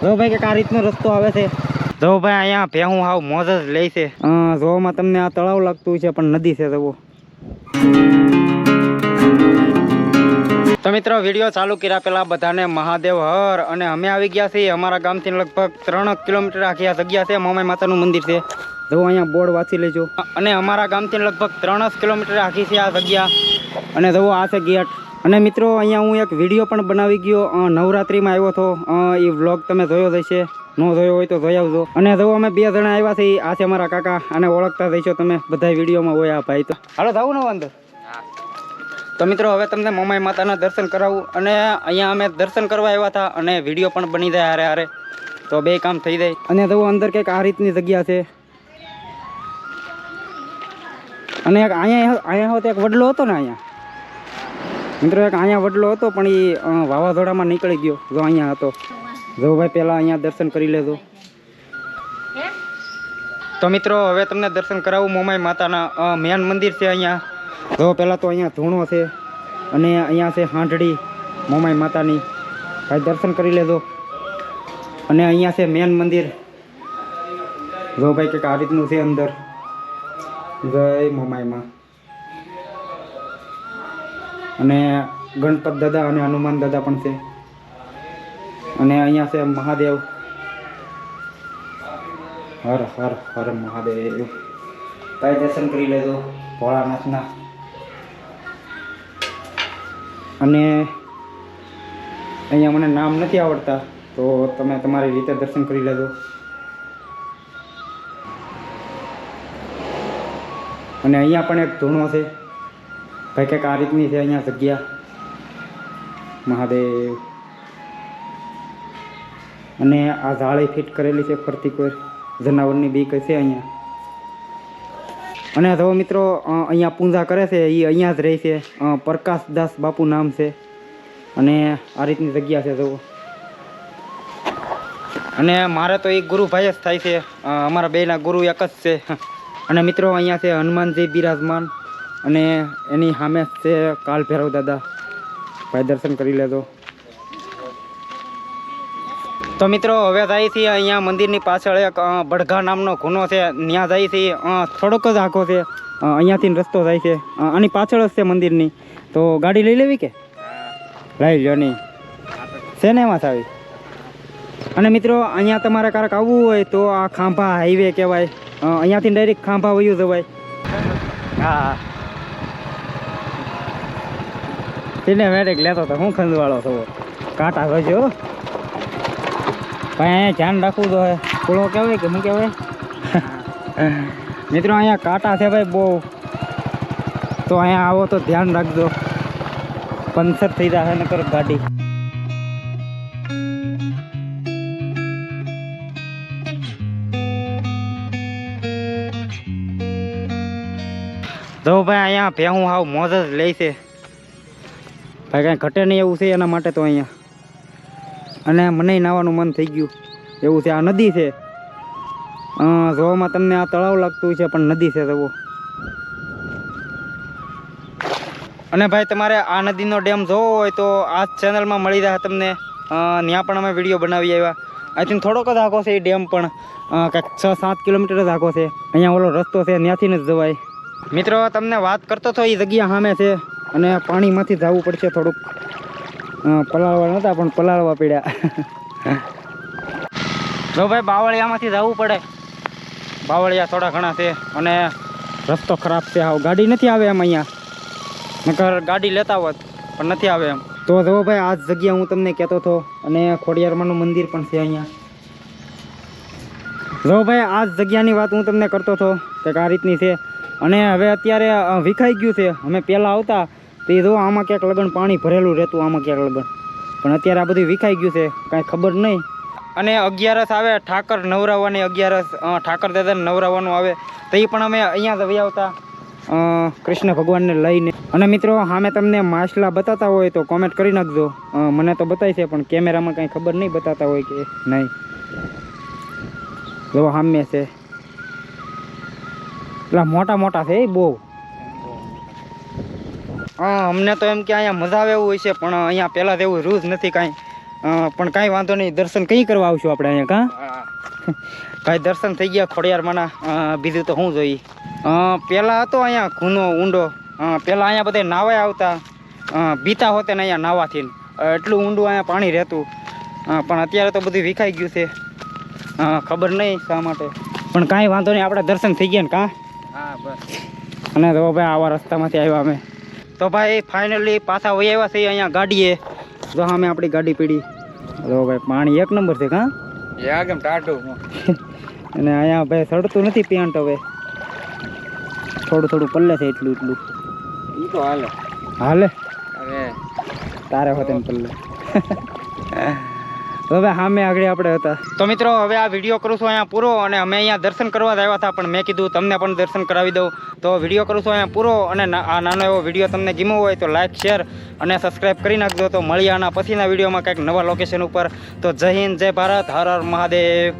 જો ભાઈ કે આ રીતનો રસ્તો આવે છે. જો ભાઈ અહીંયા ભેહું હાવ મોજ જ લે છે. જોવામાં તમને આ તળાવ લાગતું છે પણ નદી છે. જુઓ તો મિત્રો વિડીયો ચાલુ કર્યા પહેલા બધાને મહાદેવ હર. અને અમે આવી ગયા છીએ અમારા ગામથી લગભગ 3 કિલોમીટર આખી આ જગ્યા છે. મોમાઈ માતાનું મંદિર છે. જો અહીંયા બોર્ડ વાંચી લેજો. અને અમારા ગામથી લગભગ 3 કિલોમીટર આખી છે આ જગ્યા. અને જુઓ આ છે ગેટ. અને મિત્રો અહીંયા હું એક વિડીયો પણ બનાવી ગયો. નવરાત્રિમાં આવ્યો હતો. એ વ્લોગ તમે જોયો જ હશે. ન જોયો હોય તો જોઈ આવજો. અને જો અમે 2 જણા આવ્યા છીએ. આ છે અમારા કાકા. અને ઓળખતા જઈશો તમે બધા વિડીયોમાં હોય આ ભાઈ. તો હાલો જાવું ને અંદર. તો મિત્રો હવે તમને મોમાઈ માતાના દર્શન કરાવું. અને અહીંયા અમે દર્શન કરવા આવ્યા હતા અને વિડીયો પણ બની જાય હારે હારે. તો 2 કામ થઈ જાય. અને જો અંદર કંઈક આ રીતની જગ્યા છે. અને એક અહીંયા હોત એક વડલો હતો ને અહીંયા મિત્રો. એક અહીંયા વડલો હતો પણ એ વાવાઝોડામાં નીકળી ગયો. જો અહીંયા હતો. જો ભાઈ પહેલાં અહીંયા દર્શન કરી લેજો. તો મિત્રો હવે તમને દર્શન કરાવું મોમાઈ માતાના મેન મંદિર છે અહીંયા. જો પહેલાં તો અહીંયા ધૂણો છે. અને અહીંયા છે હાંડડી મોમાઈ માતાની. ભાઈ દર્શન કરી લેજો. અને અહીંયા છે મેન મંદિર. જો ભાઈ કંઈક આ રીતનું છે અંદર. જય મોમાઈમાં. અને ગણપત દાદા અને હનુમાન દાદા પણ છે. અને અહીંયા છે મહાદેવ. હર હર હર મહાદેવ. ભાઈ દર્શન કરી લેજો ભોળાનાથના. અને અહીંયા મને નામ નથી આવડતા તો તમે તમારી રીતે દર્શન કરી લેજો. અને અહીંયા પણ એક ધૂણો છે. ભાઈ કંઈક આ રીતની છે અહીંયા જગ્યા. મહાદેવ. અને આ જાળી ફિટ કરેલી છે ફરતી. કોઈ જનાવરની બીક છે અહીંયા. અને જો મિત્રો અહીંયા પૂજા કરે છે એ અહીંયા જ રહે છે. પ્રકાશદાસ બાપુ નામ છે. અને આ રીતની જગ્યા છે જુઓ. અને મારે તો એ ગુરુભાઈ જ થાય છે. અમારા બેના ગુરુ એક જ છે. અને મિત્રો અહીંયા છે હનુમાનજી બિરાજમાન. અને એની સામે છે કાલ ભૈરવ દાદા. ભાઈ દર્શન કરી લેજો. તો મિત્રો હવે જાય છે અહીંયા મંદિરની પાછળ એક બડઘા નામનો ખૂનો છે. ત્યાં જાય છે. થોડોક જ આખો છે. અહીંયાથી રસ્તો જાય છે. આની પાછળ જ છે મંદિરની. તો ગાડી લઈ લેવી કે લઈ લો નહીં છે ને એમાં આવી. અને મિત્રો અહીંયા તમારે ક્યારેક આવવું હોય તો આ ખાંભા હાઈવે કહેવાય. અહીંયાથી ડાયરેક્ટ ખાંભા વયું જવાય. હા સિનેમેટિક લેતો તો હું ખંજવાળો છો. કાંટા ગજો ભાઈ. અહીંયા ધ્યાન રાખવું તો હે. પૂળો કહેવાય કે શું કહેવાય મિત્રો. અહીંયા કાંટા છે ભાઈ બહુ. તો અહીંયા આવો તો ધ્યાન રાખજો. પંચર થઈ જાય નકર ગાડી. જો ભાઈ અહીંયા ભેહું હાવ મોજ જ લે છે ભાઈ. કાંઈ ઘટે નહીં એવું છે એના માટે તો અહીંયા. અને મને નાવાનું મન થઈ ગયું એવું છે. આ નદી છે. જોવામાં તમને આ તળાવ લાગતું છે પણ નદી છે જુઓ. અને ભાઈ તમારે આ નદીનો ડેમ જોવો હોય તો આ ચેનલમાં મળી જાય તમને. ત્યાં પણ અમે વિડીયો બનાવી આવ્યા. આઈ થિંક થોડોક જ આખો છે એ ડેમ પણ. કંઈક 6-7 કિલોમીટર જ આખો છે. અહીંયા ઓલો રસ્તો છે ત્યાંથી જ જવાય. મિત્રો તમને વાત કરતો હતો એ જગ્યા સામે છે. અને પાણીમાંથી જવું પડશે થોડુંક. પલાળવા નહોતા પણ પલાળવા પડ્યા. જો ભાઈ બાવળિયામાંથી જવું પડે. બાવળિયા થોડા ઘણા છે. અને રસ્તો ખરાબ છે. હાવ ગાડી નથી આવે એમ અહીંયા. નકર ગાડી લેતા હોત પણ નથી આવે એમ. તો જો ભાઈ આ જગ્યા હું તમને કહેતો હતો. અને ખોડિયારમાંનું મંદિર પણ છે અહીંયા. જો ભાઈ આ જગ્યાની વાત હું તમને કરતો હતો કે આ રીતની છે. અને હવે અત્યારે વિખાઈ ગયું છે. અમે પહેલાં આવતા તો એ જો આમાં ક્યાંક લગન પાણી ભરેલું રહેતું. આમાં ક્યાંક લગન પણ અત્યારે આ બધું વિખાઈ ગયું છે. કાંઈ ખબર નહીં. અને 11 આવે ઠાકર નવરાવવાની 11 ઠાકર દાદાને નવરાવવાનું આવે તો એ પણ અમે અહીંયા જ આવતા કૃષ્ણ ભગવાનને લઈને. અને મિત્રો સામે તમને માછલા બતાતા હોય તો કોમેન્ટ કરી નાખજો. મને તો બતાવી છે પણ કેમેરામાં કાંઈ ખબર નહીં બતાતા હોય કે નહીં. જો સામે છે એટલા મોટા મોટા છે એ બહુ. અમને તો એમ કે અહીંયા મજા આવે એવું હોય છે પણ અહીંયા પહેલાં તો એવું રૂજ નથી કાંઈ. પણ કાંઈ વાંધો નહીં, દર્શન કંઈ કરવા આવશું આપણે અહીંયા કાં? કાંઈ દર્શન થઈ ગયા ખોડિયારમાંના. બીજું તો શું જોઈએ. પહેલાં હતો અહીંયા ખૂનો ઊંડો. પહેલાં અહીંયા બધા નાવા આવતા, બીતા હોતે ને અહીંયા નાવાથી એટલું ઊંડું અહીંયા પાણી રહેતું. પણ અત્યારે તો બધું વિખાઈ ગયું છે. ખબર નહીં શા માટે, પણ કાંઈ વાંધો નહીં, આપણે દર્શન થઈ ગયા ને કાં? હા બસ. અને તો ભાઈ આવા રસ્તામાંથી આવ્યા અમે તો ભાઈ ફાઇનલી પાછા વહી આવ્યા છીએ અહીંયા ગાડીએ. જો અમે આપણી ગાડી પડી. તો ભાઈ પાણી એક નંબર છે કાં? કેમ ટાટું. અને અહીંયા ભાઈ સડતું નથી પેન્ટ, હવે થોડું થોડું પલ્લે છે એટલું એટલું. એ તો હાલે હાલે. અરે તારે હોતે ને પલ્લે. હવે સામે આગળ આપણે હતા. તો મિત્રો હવે આ વિડીયો કરું છું અહીંયા પૂરો, અને અમે અહીંયા દર્શન કરવા જ આવ્યા હતા, પણ મેં કીધું તમને પણ દર્શન કરાવી દઉં. તો વિડીયો કરું છું અહીંયા પૂરો, અને આ નાનો એવો વિડીયો તમને ગમ્યો હોય તો લાઇક શેર અને સબસ્ક્રાઈબ કરી નાખજો. તો મળીએ આના પછીના વિડીયોમાં કંઈક નવા લોકેશન ઉપર. તો જય હિન્દ, જય ભારત, હર હર મહાદેવ.